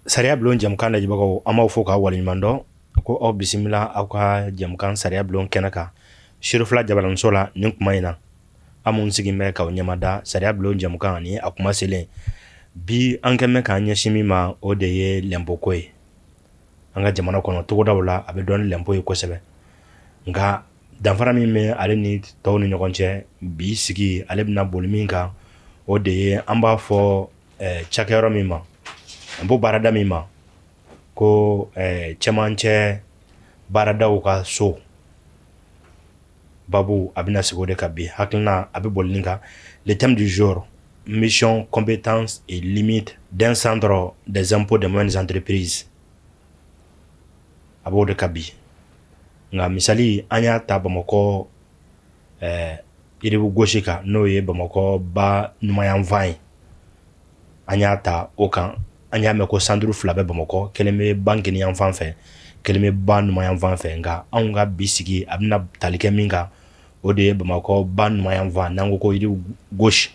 Sariya bulon jamkan da jibago amaw fo ka waliɲumandɔn ko aw bisimila aw ka jamkan sariya bulon kɛnɛ kan shirifula jabalanmuso la nin kuma in na an mun sigin bɛ k'aw ɲɛmada sariya bulon jamkan ani a kuma selen bi an kɛn bɛ k'an ɲɛsin min ma o de ye lɛnpo ko ye an ka jamana kɔnɔ togodaw la a bɛ dɔn ni lɛnpo ye kosɛbɛ nka danfara min bɛ ale ni tɔw ni ɲɔgɔn cɛ bi sigi ale bɛna boli min kan o de ye an b'a fɔ cakɛyɔrɔ min ma an b'o baarada min ma ko cɛmancɛ baaradaw ka so babu a bɛna sigi o de kan bi hakilina a bɛ boli nin kan le thème du jour mission compétences et limites d'un centre des impôts des moyennes entreprises a b'o de kan bi nka misali an y'a ta Bamakɔ Iribu gosi kan n'o ye Bamakɔ ba numayanfan ye an y'a ta o kan an y'a mɛn ko centre fila bɛ Bamakɔ kelen bɛ ba nkeniyanfan fɛ kelen bɛ ba numayanfan fɛ nka anw ka bi sigi a bɛna tali kɛ min kan o de ye Bamakɔ ba numayanfan n'an ko ko Iribu gosi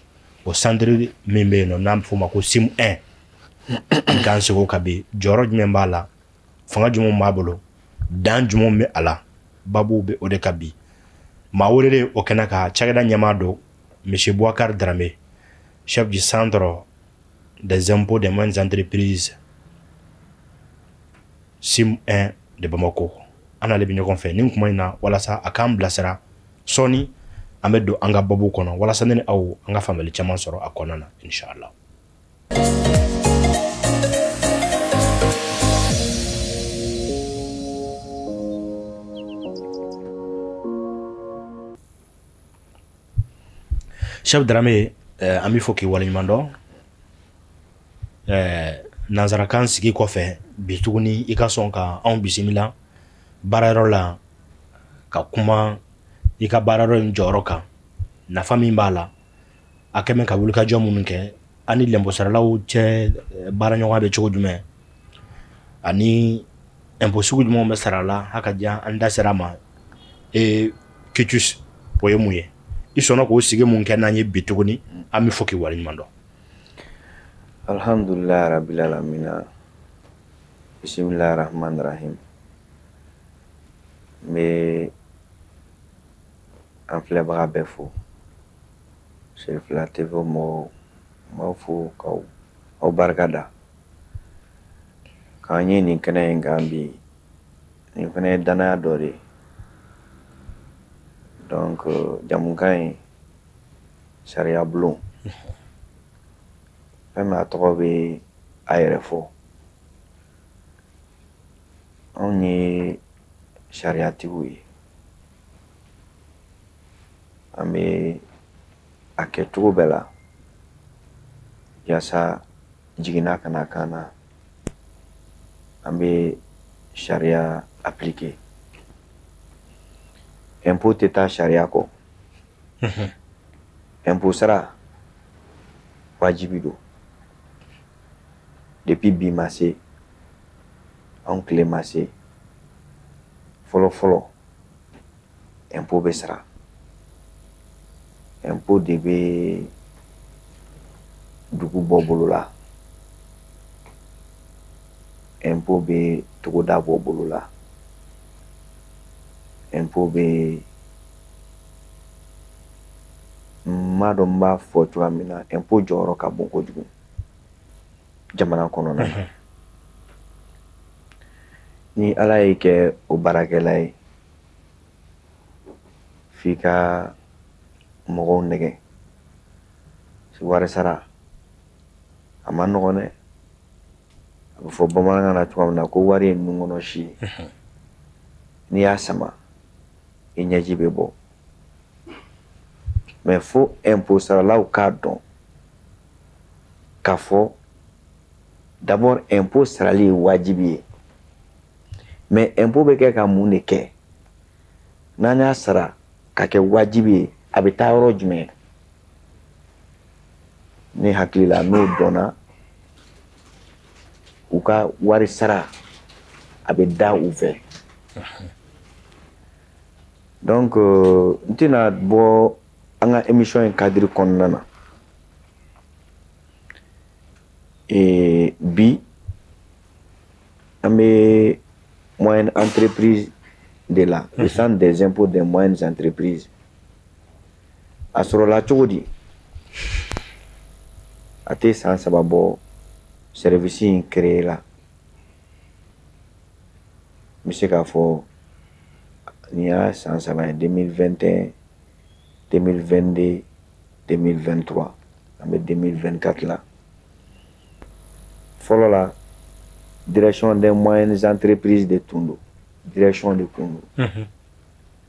o centre min bɛ yen nɔ n'an bɛ f'o ma ko SIM 1 an k'an sigi o kan bi jɔyɔrɔ jumɛn b'a la fanga jumɛn b'a bolo dan jumɛn bɛ a la babu bɛ o de kan bi maa welelen o kɛnɛ kan cakɛda ɲɛmaa don monsieur Boubacar Dramé chef du centre des impôts des moyennes entreprises SIM 1 de Bamako an n'ale bɛ ɲɔgɔn fɛ nin kuma in na walasa a k'an bilasira sɔɔni an bɛ don an ka babu kɔnɔ walasa ne ni aw an ka faamuyali caman sɔrɔ a kɔnɔna na inshallah. Chef Dramé an b'i fo k'i waleɲumandɔn nanzarakan sigi kɔfɛ bi tuguni i ka sɔn ka anw bisimila baarayɔrɔ la ka kuma i ka baarayɔrɔ in jɔyɔrɔ kan nafa min b'a la a kɛn bɛ ka wulikajɔ minnu kɛ an ni lɛnposaralaw cɛ baaraɲɔgɔnya bɛ cogo jumɛn ani impôt sugu jumɛnw bɛ sara la a ka diya an da sera a ma kitus o ye mun ye i sɔnna k'o sigi mun kɛ n'an ye bi tuguni an bɛ fo k'i waleɲumandɔn. Alhamdulillah rabbil alamina bismillahir rahmanir rahim me an filɛbaga bɛɛ fo Sherifula TV mɔgɔw m'aw fo k'aw barika da k'an ye nin kɛnɛ in kan bi nin fana ye danaya dɔ de donc jamukan in sariya bulon fɛn min a tɔgɔ bɛ a yɛrɛ fɔ anw ye sariyatigiw ye an bɛ a kɛ cogo bɛɛ la yaasa jiginna kana kan na an bɛ sariya appliquer impôt tɛ taa sariya kɔ impôt sara wajibi don depuis bi ma se anw tile ma se fɔlɔ fɔlɔ impôt bɛ sara impôt de bɛ dugu bɔ bolo la impôt bɛ togoda bɔ bolo la impôt bɛ m'a dɔn n b'a fɔ cogoya min na impôt jɔyɔrɔ ka bon kojugu jamana kɔnɔna na ni ala y'i kɛ o baarakɛla ye f'i ka mɔgɔw nɛgɛ wari sara a ma nɔgɔn dɛ a bɛ fɔ bamanankan na cogoya min na ko wari ye nun kɔnɔ si ye n'i y'a sama i ɲɛji bɛ bɔ mais fo impôt saralaw k'a dɔn k'a fɔ d'abord impôt sarali ye wajibi ye mais impôt bɛ kɛ ka mun de kɛ n'an y'a sara ka kɛ wajibi ye a bɛ taa yɔrɔ jumɛn ne hakili la n'o dɔnna u ka wari sara a bɛ da u fɛ donc n tɛna bɔ an ka émission in cadre kɔnɔna na bi mes moyennes entreprises de là, le centre des impôts des moyennes entreprises. À ce moment-là, à tes sans sababo, service créé là. Monsieur Kafo, il y a 2021, 2022, 2023, mais 2024 là. Follow la direction des moyennes entreprises de Tundo, direction de Tundo.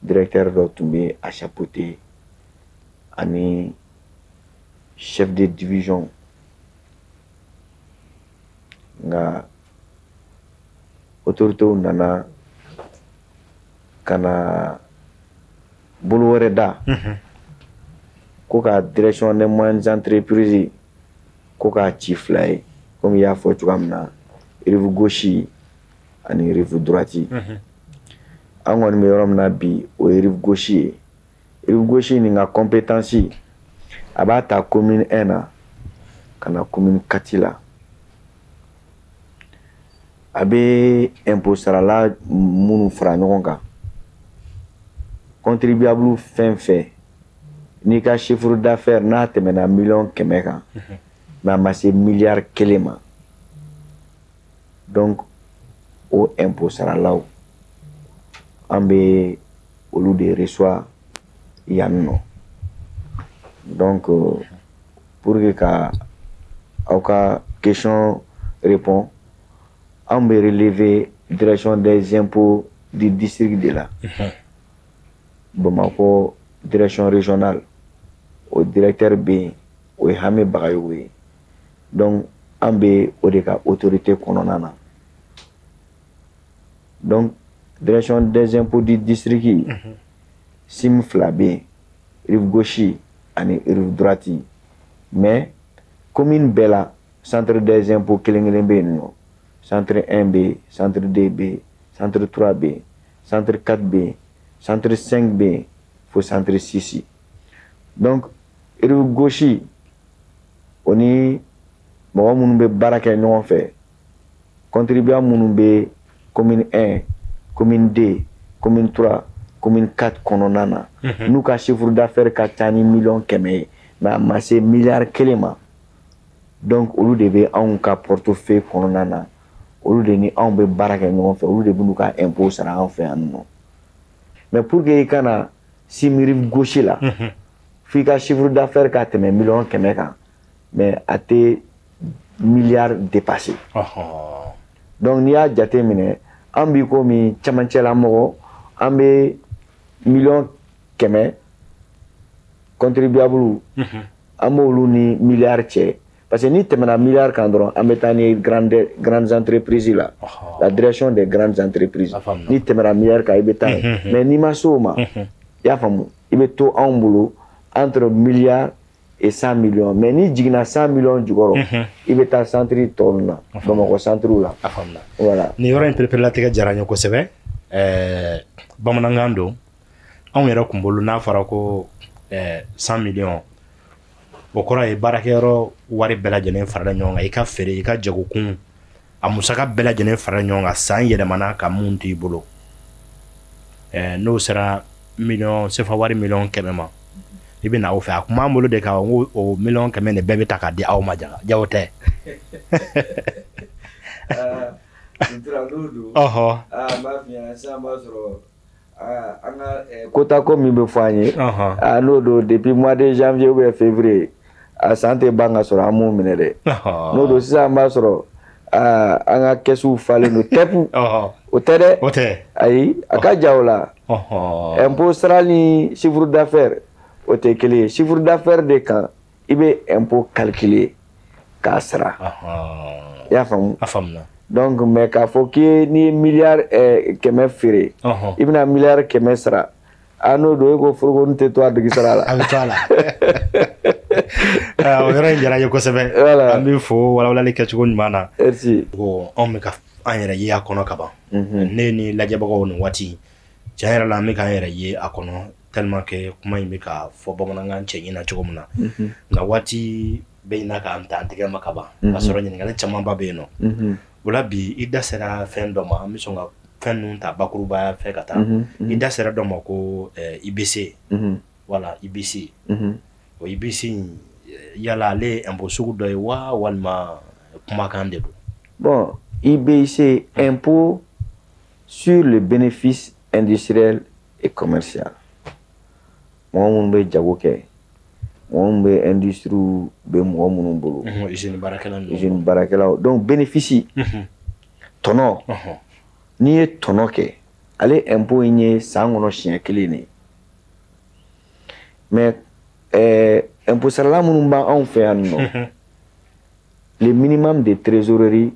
Directeur de Tundo à chapeauté, ani chef de division, nga autorité nana kana boulouare da ko ka direction des moyennes entreprises ko ka chief lay comme ya fo tuamna rive gauche ani rive droite angone me yorom na bi o rive gauche ni nga compétence abata commune 1 kana commune 4 la abe impôt sarala munu fra ɲɔgɔn kan contribuable fɛn fɛn n'i ka chiffre d'affaires n'a tɛmɛna $100 000 kan mais a ma se milliard 1 ma donc o impôt saralaw an bɛ olu de reçoit yan nɔ donc pour que ka aw ka question répond on peut relever direction des impôts du district de là. Bamako, direction régionale, au directeur B, au Hamé Bagayoui. Donc, on peut autorité kononana. Donc, direction des impôts du district, Sim Flabé, rive gauche, et rive droite. Mais, commune Bella, centre des impôts Kelengelembe, non. Centre 1B, centre 2B, centre 3B, centre 4B, centre 5B, faut centre 6. Donc, rive gauche, on est baraka non fait. Contribuant mon commune 1, commune 2, commune 3, commune 4 kononana. Nous ka chiffre d'affaires ka tani million keme, mais amassé milliard kelema. Donc, au lieu de un ka portefeuille kononana. Olu de ni anw bɛ baara kɛ ɲɔgɔn fɛ olu de b'u ka impôt sara an fɛ yan nɔ mais pour que i kana rive gauche la f'i ka chiffre d'affaires ka tɛmɛ $100 000 kan mais a tɛ milliard dépassé donc n'i y'a jate minɛ an b'i komi camancɛla mɔgɔ an bɛ $1 000 contribuable an b'olu ni milliard cɛ. Parce que ni tɛmɛna milliard kan dɔrɔn an bɛ taa ni grandes entreprises la la direction des grandes entreprises ni tɛmɛna milliard kan i bɛ taa mais n'i ma se o ma i y'a faamu i bɛ to anw bolo entre milliard et 100 millions mais ni jiginna 100 millions jukɔrɔ i bɛ taa centre tɔw na Bamakɔ centre la voilà ni yɔrɔ in perepere diyara n ye kosɛbɛ bamanankan don anw yɛrɛ kun bolo n'a fɔra ko 100 millions o kɔrɔ ye baarakɛyɔrɔ wari bɛɛ lajɛlen farala ɲɔgɔn kan i ka feere i ka jagokun a musaka bɛɛ lajɛlen farala ɲɔgɔn kan san yɛlɛmana ka mun t'i bolo n'o sera sefa wari $1 000 ma i bɛ na o fɛ a kun b'an bolo de ka o $1 000 de bɛɛ bɛ ta k'a di aw ma jago tɛ kota ko min bɛ fɔ an ye n'o don depuis mois de janvier ou bien février a san tɛ ban ka sɔrɔ an m'o minɛ dɛ n'o don sisan an b'a sɔrɔ an ka kɛsiw falen don tɛpu o tɛ dɛ ayi a ka ja o la impôt sara ni chiffre d'affaires o tɛ kelen ye chiffre d'affaires de kan i bɛ impôt calculer k'a sara i y'a faamu donc mais k'a fɔ k'i ye n'i ye milliard 100 feere i bɛna milliard 100 sara n'o don e ko foroko tɛ to a dugu sara la a bɛ to a la o yɔrɔ in diyara n ye kosɛbɛ an b'i fo walawalali kɛcogo ɲuman na ko anw bɛ ka an yɛrɛ ye a kɔnɔ ka ban ne ni lajɛbagaw nin waati tiɲɛ yɛrɛ la an bɛ k'an yɛrɛ ye a kɔnɔ tellement que kuma in bɛ ka fɔ bamanankan cɛ ɲina cogo min na nka waati bɛ ɲina k'an ta an tɛgɛ ma ka ban ka sɔrɔ ɲininkali camanba bɛ yen nɔ Ola bi i da sera fɛn dɔ ma an bɛ sɔn ka fɛn ninnu ta bakurubaya fɛ ka taa i da sera dɔ ma ko IBC voilà IBC o IBC yala ale impôt sugu dɔ ye wa walima kumakan de don. Bon, IBC, impôt sur le bénéfice industriel et commercial. Mɔgɔ minnu bɛ jago kɛ, mɔgɔ minnu bɛ industrie bɛ mɔgɔ minnu bolo. Usine baarakɛla ninnu. Usine baarakɛlaw. Donc bénéfice, tɔnɔ. N'i ye tɔnɔ kɛ, ale impôt in ye san kɔnɔ siɲɛ kelen de. Mais impôt sarala minnu b'anw fɛ yan nɔ, le minimum de trésorerie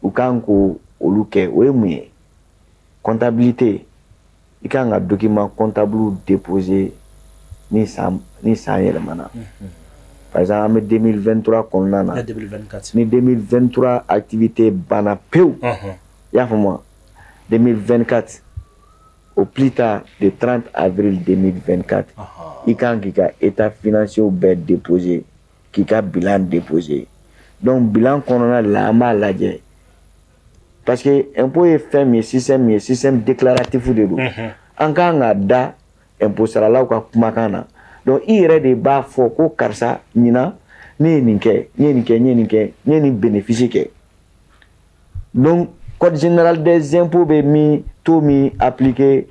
u kan ko olu kɛ o ye mun ye? Comptabilité, i kan ka document comptable déposer ni san yɛlɛmana. Par exemple, an bɛ 2023 kɔnɔna na. 2024. Ni 2023 activité banna pewu. I y'a faamu wa? 2024 au plus tard de 30 avril 2024 i kan k'i ka état financier bɛɛ déposer k'i ka bilan déposer. Donc bilan kɔnɔna la an b'a lajɛ parce que impôt ye fɛn min ye système déclaratif de don. An kan ka da impôt saralaw ka kumakan na. Donc i yɛrɛ de b'a fɔ ko karisa ɲina ne ye nin kɛ, n ye nin kɛ, n ye nin kɛ, n ye nin bénéfice kɛ. Donc code général des impôts bɛ min taux min appliqué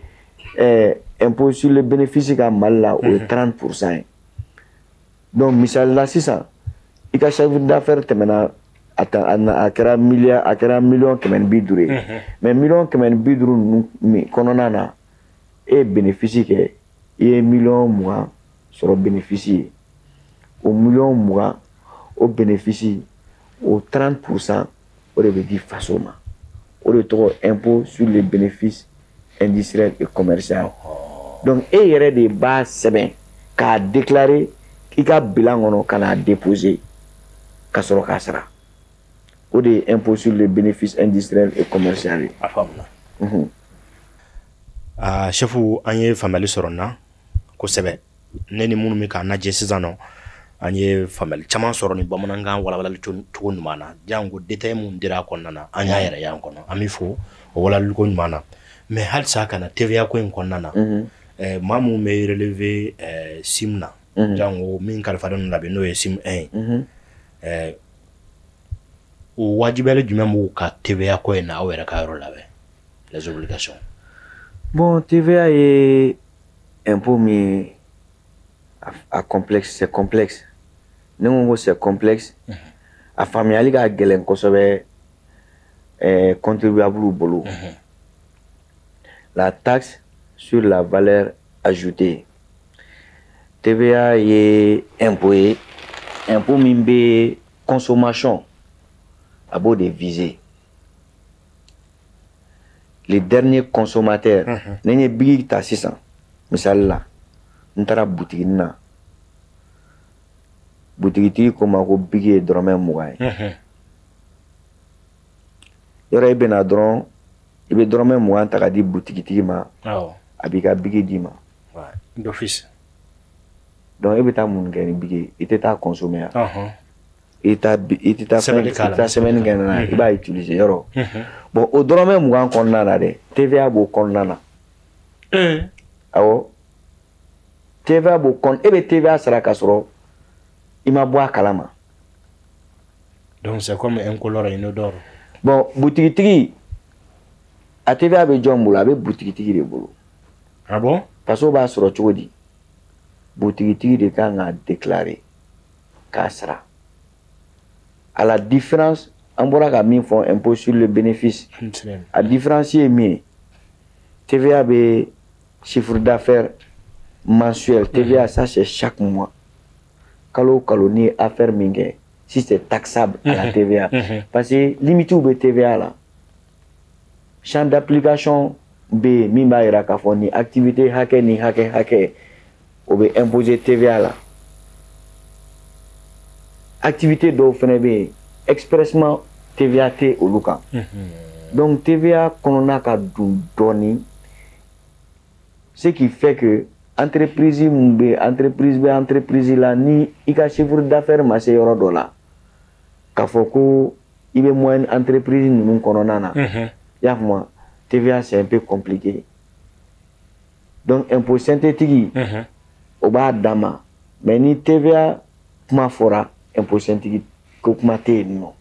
impôt sur le bénéfice ka Mali la o ye 30%. Donc misali la sisan i ka chiffre d'affaires tɛmɛna a kɛra miliyɔn 150 ye. Mais miliyɔn 150 ninnu kɔnɔna na e ye bénéfice kɛ i ye miliyɔn 20 sɔrɔ bénéfice ye. O miliyɔn 20 o bénéfice o 30% o de bɛ di faso ma. O de tɔgɔ impôt sur le bénéfice industriel et commercial. Donc e yɛrɛ de b'a sɛbɛn k'a déclarer i ka bilan kɔnɔ ka n'a déposer ka sɔrɔ k'a sara. O de ye impôt sur le bénéfice industriel et commercial ye. A faamuna. Chef an ye faamuyali sɔrɔ n na kosɛbɛ. Ne ni minnu bɛ k'an lajɛ sisan nɔ an ye faamuyali caman sɔrɔ ni bamanankan walawalali cogo ɲuman na. Jango détail mun dira a kɔnɔna na an y'a yɛrɛ y'an kɔnɔ. An bɛ fo o walawali ko ɲuman na. Mais halisa kana TVA ko in kɔnɔna na maa mun bɛ relever SIM na jango min kalifalen labɛn n'o ye SIM 1 ye o wajibiyalen jumɛn b'u ka TVA ko in na aw yɛrɛ ka yɔrɔ labɛn les obligations. Bon, TVA ye impôt min a complexe, c'est complexe. Ni ko c'est complexe a faamuyali ka gɛlɛn kosɛbɛ contribuable bolo. La taxe sur la valeur ajoutée. TVA est impôt min be consommation a beau de viser. Les derniers consommateurs, n'enye bigi ta 600. Misal la, n'tara boutique na. Boutique ti ko ma ko bigi dɔrɔmɛ 20. Yɔrɔ i bɛna dɔrɔn i bɛ dɔrɔmɛ 20 ta ka di boutique tigi ma. A b'i ka bigi d'i ma. D'office. Donc i bɛ taa mun kɛ ni bigi i tɛ taa consommer. I tɛ taa semaine kɛ na i b'a utiliser yɔrɔ. Bon o dɔrɔmɛ 20 kɔnɔna na dɛ TVA b'o kɔnɔna na. Awɔ. TVA b'o kɔnɔ e bɛ TVA sara ka sɔrɔ i ma bɔ a kalama. Donc c'est comme un color inodore. Bon boutique tigi a TVA bɛ jɔn bolo a bɛ boutique tigi de bolo. Ah bon? Faso b'a sɔrɔ cogo di? Boutique tigi de kan k'a déclarer k'a sara. À la différence, an bɔra ka min fɔ impôt sur le bénéfice. A différence ye min ye TVA bɛ chiffre d'affaires mensuel. TVA ça c'est chaque mois. Kalo kalo ni affaire min kɛ si c'est taxable à la TVA. Parce que limite bɛ TVA la. Champ d'application be min b'a yira k'a fɔ ni activité hakɛ ni hakɛ o bɛ imposer TVA la. Activité dɔw fɛnɛ bɛ yen expressement TVA tɛ olu kan. Donc TVA kɔnɔna ka dun dɔɔni ce qui fait que entreprise mun bɛ entreprise la ni i ka chiffre d'affaires ma se yɔrɔ dɔ la k'a fɔ ko il y a moins d'entreprises nous connaissons. Il y a moins TVA c'est un peu compliqué. Donc impôt synthétique, au bas d'ama, mais ni TVA comment fera impôt synthétique comment non.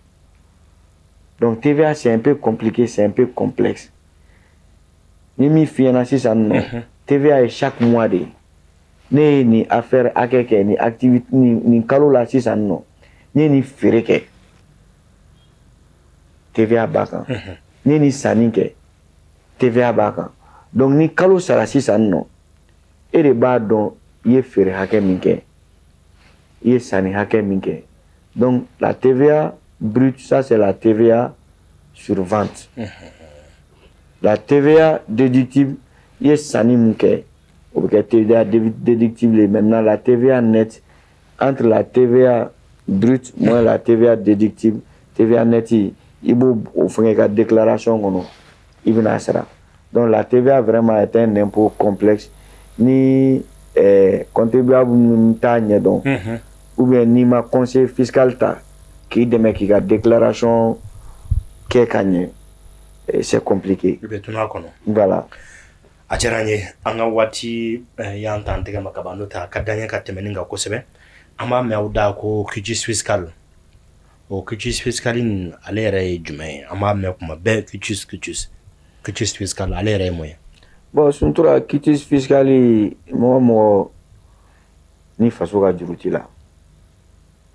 Donc TVA c'est un peu compliqué, c'est un peu complexe. Ni mi financier ça non. TVA est chaque mois de. Ni affaire à quelqu'un, ni activité, ni calola si ça non. Ni fereke. TVA bakan. Ni sanike. TVA bakan. Donc ni kalo sara si ça non. Et de bas donc y fere hake minke. Y sani hake minke. Donc la TVA brute, ça c'est la TVA sur vente. La TVA déductible, y sani minke. Ou que TVA déductible maintenant la TVA nette entre la TVA brute moins la TVA déductible, TVA nette il faut faire une déclaration il vient ça. Donc la TVA vraiment est un impôt complexe ni contribuable donc ou bien ni ma conseil fiscal ta qui demet qui a déclaration qui est gagné c'est compliqué. Voilà. A diyara n ye an ka waati y'an ta an tɛgɛ ma ka ban n'o tɛ a ka d'an ye ka tɛmɛ nin kan kosɛbɛ an b'a mɛn aw da ko quitus fiscal o quitus fiscal nin ale yɛrɛ ye jumɛn ye an b'a mɛn kuma bɛɛ quitus fiscal ale yɛrɛ ye mun ye. Bon suntura quitus fiscal mɔgɔ mɔgɔ ni faso ka juru t'i la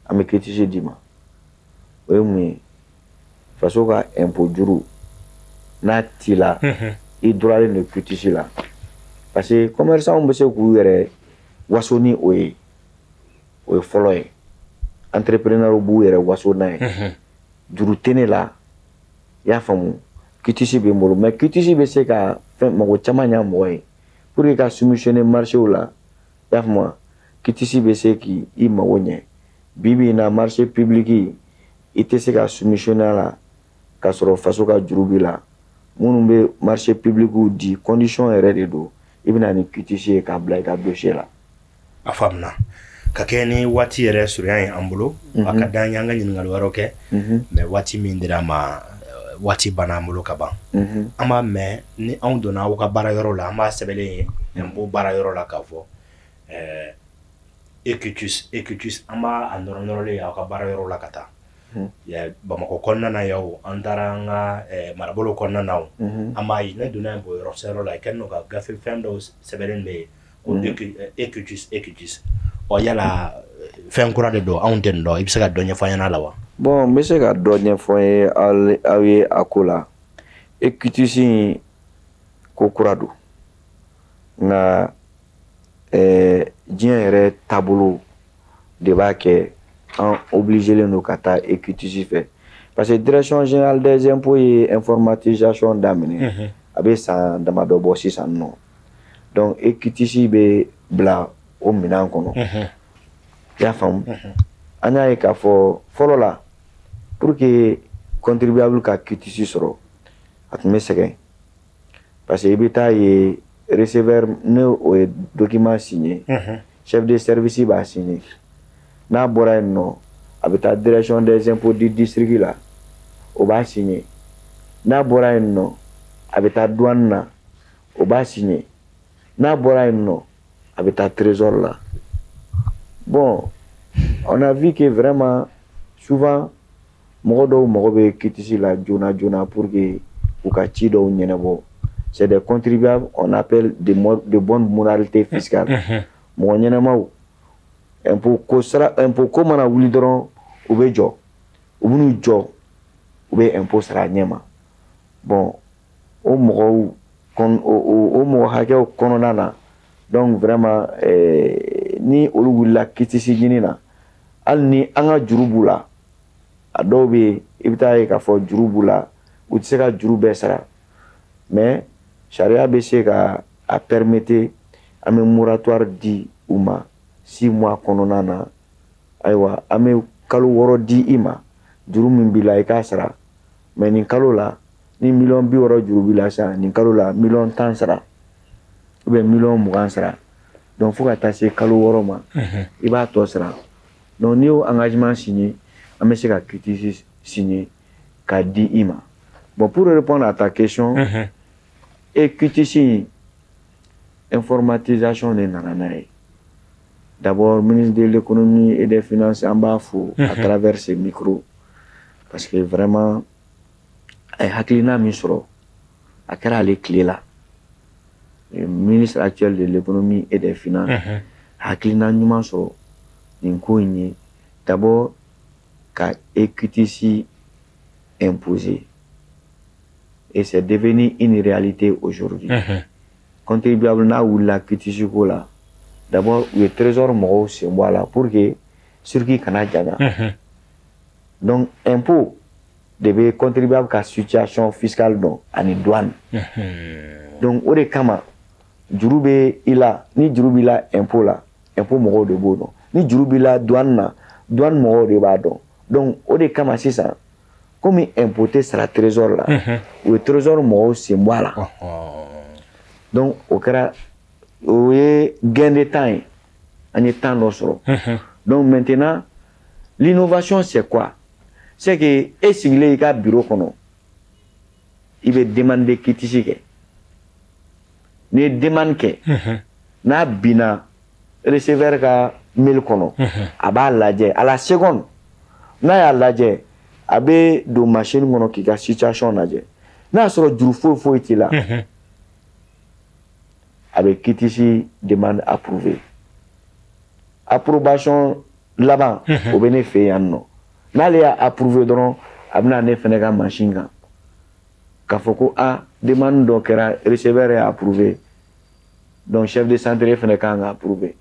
an bɛ quitus d'i ma o ye mun ye faso ka impôt juru n'a t'i la i duralen de quitus la parce que commerçant bɛ se k'u yɛrɛ waso ni o ye fɔlɔ ye entrepreneur b'u yɛrɛ waso n'a ye juru tɛ ne la i y'a faamu quitus bɛ n bolo mais quitus bɛ se ka fɛn mago caman ɲa mɔgɔ ye pour que ka soumissionner marché la i y'a faamu quitus bɛ se k'i mago ɲɛ bi bi in na marché public i tɛ se ka soumissionner a la k'a sɔrɔ faso ka juru b'i la. Minnu bɛ marché public di condition yɛrɛ de don i bɛna ni quitus ye k'a bila i ka dossier la. A faamuna ka kɛ ni waati yɛrɛ surunya ye an bolo a ka d'an ye an ka ɲininkali wɛrɛw kɛ mais waati min dira ma waati banna an bolo ka ban an b'a mɛn ni anw donna aw ka baara yɔrɔ la an b'a sɛbɛnlen ye impôt baara yɔrɔ la k'a fɔ quitus an b'a a nɔrɔnɔrɔlen aw ka baara yɔrɔ la ka taa. Bamakɔ kɔnɔna na yaw an taara an ka marabolo kɔnɔna na an b'a ye ne donna impôt yɔrɔ la i kɛlen don ka gafe fɛn dɔw sɛbɛnlen bɛ yen ko quitus ɔ yala fɛn kura de don anw tɛ nin dɔn i bɛ se ka dɔ ɲɛfɔ an ɲɛna la wa. Bon n bɛ se ka dɔ ɲɛfɔ ye aw ye a ko la quitus in ko kura don nka diɲɛ yɛrɛ taabolo de b'a kɛ an obligé len ka taa quitus fɛ parce que direction générale des impôts ye informatisation daminɛ a bɛ san damadɔ bɔ sisan nɔ donc quitus bɛ bila o minɛn kɔnɔ i y'a faamu an y'a ye k'a fɔ fɔlɔ la pour que contribuable ka quitus sɔrɔ a tun bɛ sɛgɛn parce que i bɛ taa ye receveur ne o ye document signé chef de service b'a signé n'a bɔra yen nɔ a bɛ taa direction des impôts du district la o b'a signé n'a bɔra yen nɔ a bɛ taa douane na o b'a signé n'a bɔra yen nɔ a bɛ taa trésor la. Bon on a vu que vraiment souvent mɔgɔ dɔw mago bɛ quitus la joona joona pour que u ka ci dɔw ɲɛnabɔ c'est des contribuables on appelle de bonne moralité fiscale mɔgɔ ɲɛnamaw impôt ko mana wuli dɔrɔn u bɛ jɔ u bɛn'u jɔ u bɛ impôt sara ɲɛma bon o mɔgɔw o mɔgɔ hakɛw kɔnɔna na donc vraiment ni olu wulila quitus ɲini na hali ni an ka juru b'u la a dɔw bɛ yen i bɛ taa ye k'a fɔ juru b'u la u tɛ se ka juru bɛɛ sara mais sariya bɛ se ka a permettre an bɛ moratoire di u ma 6 mois kɔnɔna na ayiwa an bɛ kalo 6 di i ma juru min b'i la i k'a sara mais nin kalo la ni $60,000 juru b'i la sisan nin kalo la $10,000 sara ou bien $20,000 sara donc fo ka taa se kalo 6 ma i b'a tɔ sara donc n'i y'o engagement signé an bɛ se ka quitus signé k'a di i ma. Bon, pour répondre à ta question, et QTC informatisation de nananaye. D'abord, ministre de l'économie et des finances en bas à travers ces micros. Parce que vraiment, il y a un ministre qui a les clés là. Le ministre actuel de l'économie et des finances a un ministre d'abord, qu'a EQTC imposé. Et c'est devenu une réalité aujourd'hui. Contribuable n'a ou la QTC là. D'abord, le trésor mort c'est moi là pour que ceux qui canadiens. Donc, impôt devait contribuer à la situation fiscale à une douane. Donc, au kama, Djurube il a, ni Djurube la impôt mort de bon. Ni Djurube la douane mort de badon. Donc, au kama c'est ça. Comme impoté sur le trésor là, le trésor mort c'est moi là. Donc, au cas où il y a gain de temps, en étant l'osro. Donc maintenant, l'innovation c'est quoi? C'est que, si il y a un bureau, il va demander qui t'y ne demande que, n'a bina, receveur ka 1000 kono, aba laje, à la seconde, n'a ya laje, abe do machine kono qui a situation laje, n'a sur du faux iti là. Avec QTC demande approuvée. Approbation là-bas, au bénéfice non. N'allez à approuver donc, abna ne fait une machine. Kafoko a demande donc receveur est approuvé. Donc chef de centre fait un approuvé.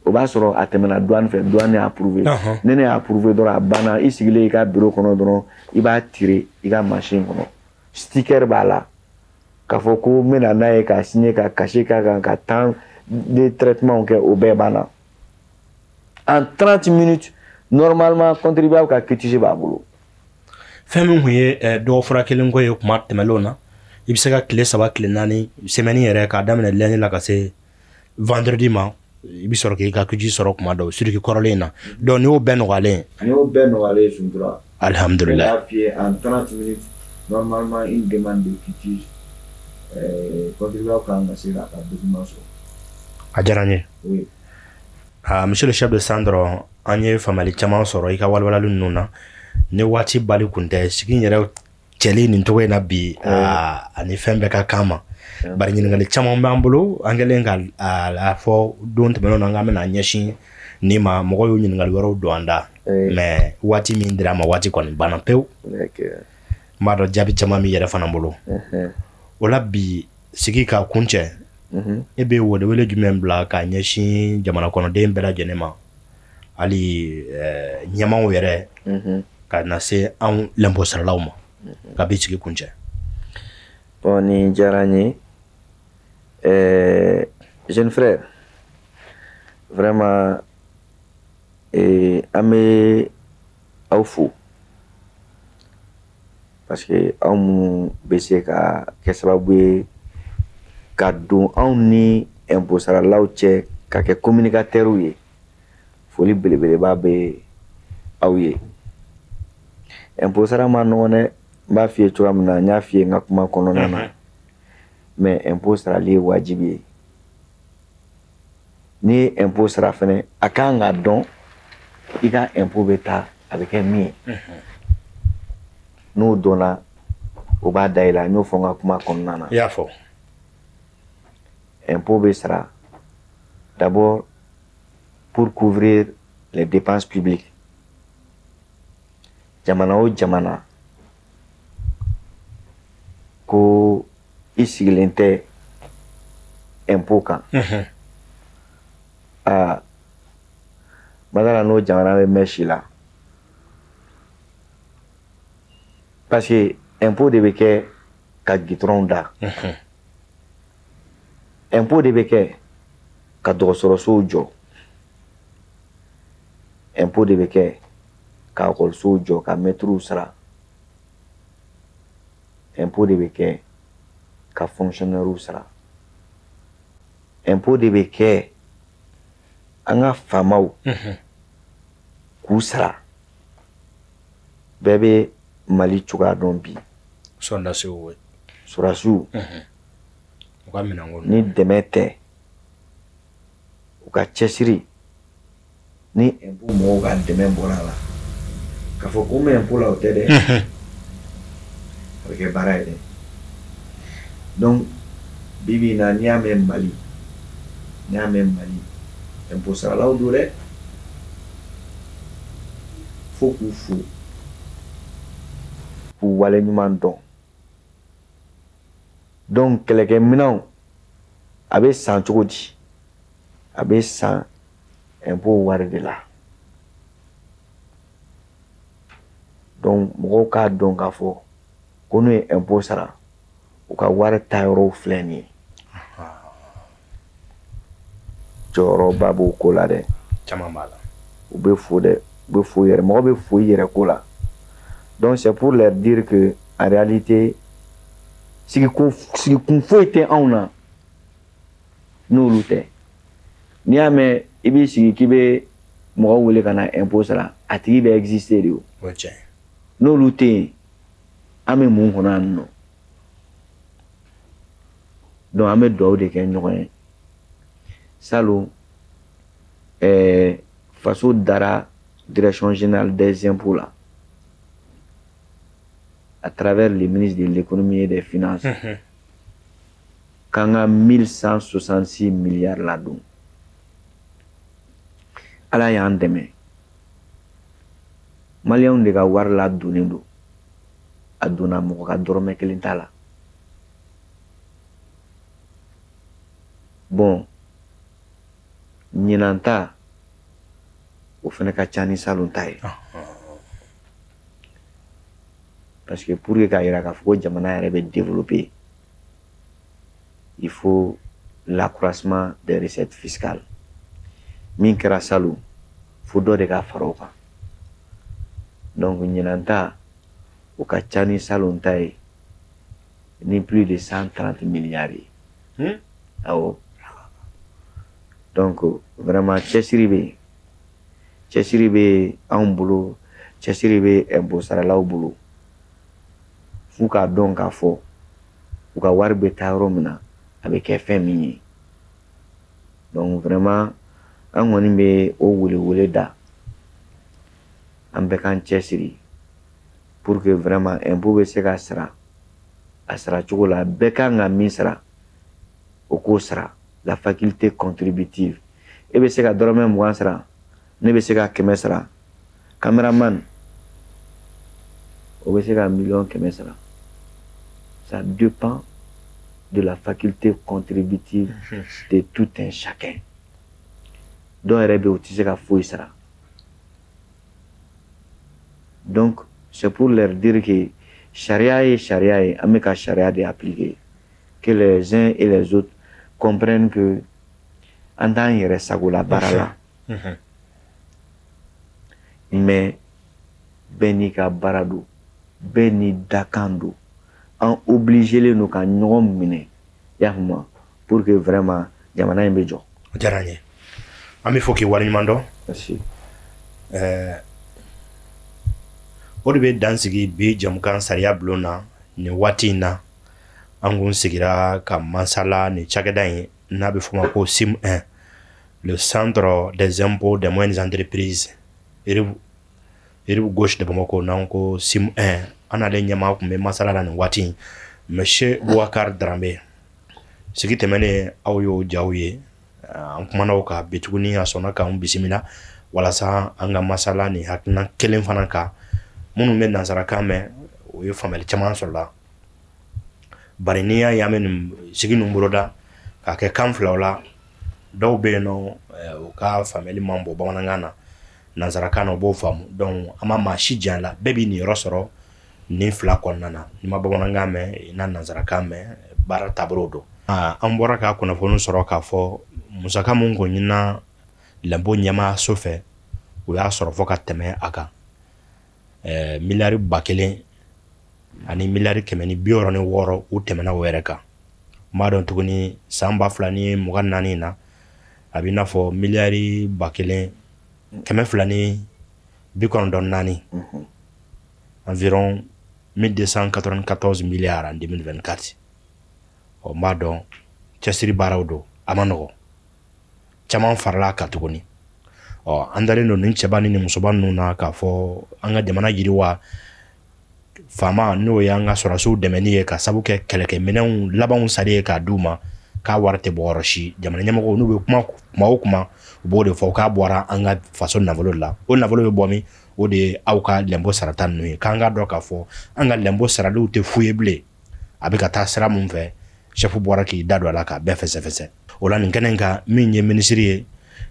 Au bas sur à terminer douane est approuvé. N'est approuvé donc à bana ici il y a bureau qu'on donc il va tirer il y a machine qu'on sticker bala. Kafoko mena nae ka signé ka caché ka temps de traitement que au bébana. En 30 minutes normalement contribuable ka QTC ba bolo. Femme huye do fura kelen ko yo kuma temelona ibisaka kile saba kile nani semaine yere ka damene leni la ka se vendredi ma ibisoro ke ka kuji soro kuma do sur ki korolena do ni o ben wale jundra alhamdulillah en 30 minutes normalement une demande de QTC contribuable ka ngasi la ka document so ajaranye oui monsieur le chef de Sandro anye family chama soro ika walwala lununa ne wati bali kunte sigi yɛrɛ cɛli nin togo na bi ani fɛn bɛɛ ka kama bari ɲininkali caman b'an bolo an kɛlen ka a fɔ don tɛmɛnenw na an bɛna ɲɛsin ni ma mɔgɔ y'u ɲininkali wɛrɛw don an da mais waati min dira ma waati kɔni banna pewu n b'a dɔn jaabi caman min yɛrɛ fana bolo o la bi sigi ka kuncɛ e bɛ welewele jumɛn bila ka ɲɛsin jamana kɔnɔden bɛɛ lajɛlen ma hali ɲɛmaw yɛrɛ ka na se an l'impôt saralaw ma ka bi sigi kuncɛ. Bon ni diyara n ye jeune frère vraiment an bɛ aw fo parce que aw minnu bɛ se ka kɛ sababu ye ka don anw ni impôt saralaw cɛ ka kɛ communicateurs ye foli belebeleba bɛ aw ye. Impôt sara ma nɔgɔn dɛ n b'a f'i ye cogoya min na n y'a f'i ye n ka kuma kɔnɔna na mais impôt sarali ye wajibi ye n'i ye impôt sara fɛnɛ a kan ka dɔn i ka impôt bɛ taa a bɛ kɛ min ye n'o dɔnna o b'a da i la n y'o fɔ n ka kuma kɔnɔna na. I y'a fɔ. Impôt bɛ sara d'abord pour couvrir les dépenses publiques. Jamana o jamana ko i sigilen tɛ impôt kan madala n'o jamana bɛ mɛn si la parce que impôt de bɛ kɛ ka gitɔrɔnw da impôt de bɛ kɛ ka dɔgɔtɔrɔsow jɔ impôt de bɛ kɛ ka ekɔlisow jɔ ka mɛtiriw sara impôt de bɛ kɛ ka fonctionnaires sara impôt de bɛ kɛ an ka faamaw k'u sara bɛɛ bɛ Mali cogoya dɔn bi sɔrɔdasiw ni dɛmɛ tɛ u ka cɛsiri ni impôt mɔgɔw ka dɛmɛ bɔra a la k'a fɔ ko n bɛ impôt la o tɛ dɛ a bɛ kɛ baara ye dɛ donc bi bi in na n'i y'a mɛn Mali impôt saralaw don dɛ fo k'u fo k'u wale ɲuman dɔn donc kɛlɛkɛminɛnw a bɛ san cogo di a bɛ san impôt wari de la donc mɔgɔw k'a dɔn k'a fɔ ko n'u ye impôt sara u ka wari ta yɔrɔw filɛ nin ye jɔyɔrɔba b'o ko la dɛ caman b'a la u bɛ fo dɛ u bɛ fo yɛrɛ mɔgɔ bɛ fo i yɛrɛ ko la donc c'est pour leur dire que en réalité sigi kun foyi tɛ anw na n'olu tɛ n'i y'a mɛn i b'i sigi k'i bɛ mɔgɔ wele ka na impôt sara a tigi bɛ exister de o n'olu tɛ yen an bɛ mun kɔnɔ yan nɔ donc an bɛ dugawu de kɛ ɲɔgɔn ye salon faso dara direction générale des impôts là à travers le ministre de l'économie et des finances k'an ka 1166 milliards ladon ala y'an dɛmɛ maliyɛnw de ka wari ladonnen don a donna mɔgɔ ka dɔrɔmɛ kelen t'a la bon ɲinan ta o fana ka ca ni salon ta ye parce que pour que k'a yira k'a fɔ ko jamana yɛrɛ bɛ développer il faut l'accroissement des recettes fiscales min kɛra salon fo dɔ de ka fara o kan donc ɲinan ta o ka ca ni salon ta ye ni plus de 130 milliards ye awɔ donc vraiment cɛsiri bɛ anw bolo cɛsiri bɛ impôt saralaw bolo f'u k'a dɔn k'a fɔ u ka wari bɛ taa yɔrɔ min na a bɛ kɛ fɛn min ye donc vraiment an kɔni bɛ o wele da an bɛɛ k'an cɛsiri pour que vraiment impôt bɛ se ka sara a sara cogo la bɛɛ kan ka min sara o k'o sara la faculté contributive e bɛ se ka dɔrɔmɛ 20 sara ne bɛ se ka 100 sara cameraman o bɛ se ka 1000000 sara ça dépend de la faculté contributive de tout un chacun dɔw yɛrɛ bɛ o tɛ se ka foyi sara donc c'est pour leur dire que charia ye an bɛ ka charia de appliquer que les uns et les autres comprennent que an t'an yɛrɛ sagola baara la mais bɛɛ n'i ka baara don bɛɛ n'i dakan don an obligelen don ka ɲɔgɔn minɛ y'a faamu pour que vraiment jamana in bɛ jɔ. O diyara n ye an bɛ fɔ k'i waleɲuman dɔn. Merci. O de bɛ dansigi bi jamukan sariya bulon na nin waati in na an kun sigira ka masala ni cakɛda in n'a bɛ fɔ o ma ko SIM 1 le centre des impôts des moyennes entreprises rive gauche de Bamako n'an ko SIM 1 an n'ale ɲɛmaa kun bɛ masala la nin waati in monsieur Boubacar Darambe sigi tɛmɛnen aw y'o jaw ye an kumana o kan bi tuguni a sɔnna k'an bisimila walasa an ka masala ni hakilina kelen fana kan minnu bɛ nansarakan mɛn o ye faamuyali caman sɔrɔla bari n'i y'a ye an bɛ nin sigi ninnu boloda k'a kɛ kan filaw la dɔw bɛ yen nɔ u ka faamuyali man bɔ bamanankan na nansarakan na o b'o faamu donc an ma maa si jan la bɛɛ b'i niyɔrɔ sɔrɔ nin fila kɔnɔna na n'i ma bamanankan mɛn i na nansarakan mɛn baara taabolo don an bɔra ka kunnafoni sɔrɔ k'a fɔ musaka mun ko ɲinina lambo ɲɛmaayaso fɛ o y'a sɔrɔ fo ka tɛmɛ a kan miliyari 1000 ani miliyari 160 u tɛmɛna o yɛrɛ kan n b'a dɔn tuguni san 2024 na a bɛ i n'a fɔ miliyari 1294 environ 1294 milliards en 2024 o m'a dɔn cɛsiri baaraw don a ma nɔgɔ caman farala ka tuguni an dalen don nin cɛba ni musoba ninnu na k'a fɔ an ka jamana yiriwa faama n'o ye an ka sɔrɔsiw dɛmɛni ye ka sabu kɛ kɛlɛkɛminɛnw labanw sari ye k'a d'u ma k'a wari tɛ bɔ yɔrɔ si jamana ɲɛmɔgɔw n'u bɛ kuma o kuma u b'o de fɔ k'a bɔra an ka faso nafolo la o nafolo bɛ bɔ min o de ye aw ka lɛnpo sarata ninnu ye k'an ka dɔn k'a fɔ an ka lɛnpo saraliw tɛ fu ye bilen a bɛ ka taa sira mun fɛ chef bɔra k'i da don a la k'a bɛɛ fɛsɛfɛsɛ o la nin kɛnɛ in kan min ye minisiri ye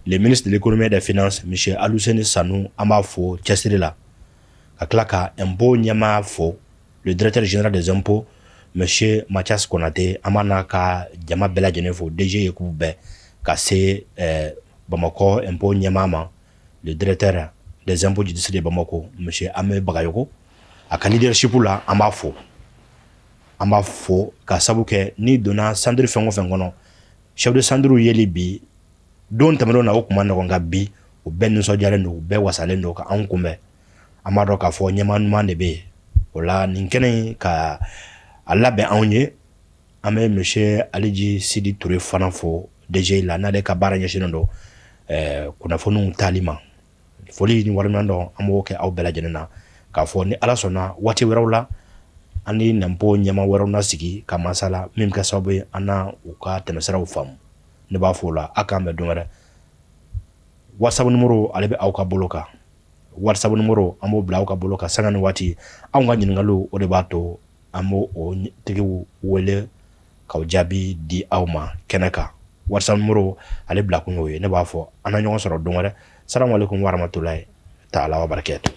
le ministre de l'économie et des finances monsieur Aluseni Sanu an b'a fo cɛsiri la ka tila ka impôt ɲɛmaa fo le directeur général des impôts monsieur Mathias Konate an b'a n'a ka jama bɛɛ lajɛlen fo DG Yakubu bɛɛ ka se Bamakɔ impôt ɲɛmaa ma le directeur des impôts judiciaires de Bamako monsieur Ame Bagayoko a ka leadership la an b'a fo ka sabu kɛ ni donna sandiri fɛn o fɛn kɔnɔ chef de sandiriw yeli bi don tɛmɛnenw na o kuma nɔgɔn nka bi u bɛɛ nisɔndiyalen don u bɛɛ wasalen don ka anw kunbɛn an b'a dɔn k'a fɔ ɲɛmaa ɲuman de bɛ yen o la nin kɛnɛ in ka a labɛn anw ye an bɛ monsieur Aliji Sidi Ture fana fo DG la n'ale ka baara ɲɛsinnen don kunnafoniw tali ma foli ni wariɲuman dɔn an b'o kɛ aw bɛɛ lajɛlen na k'a fɔ ni ala sɔnna waati wɛrɛw la an ni nanpo ɲɛma wɛrɛw na sigi ka masala min kɛ sababu ye an na u ka tɛmɛsiraw faamu ne b'a fɔ o la a k'an bɛn don wɛrɛ WhatsApp numéro ale bɛ aw ka bolo kan WhatsApp numéro an b'o bila aw ka bolo kan sanga ni waati anw ka ɲininkaliw o de b'a to an b'o o tigiw wele k'aw jaabi di aw ma kɛnɛ kan WhatsApp numéro ale bila kun y'o ye ne b'a fɔ an na ɲɔgɔn sɔrɔ don wɛrɛ salamu alaikum warahmatulahi taala wabarakatuh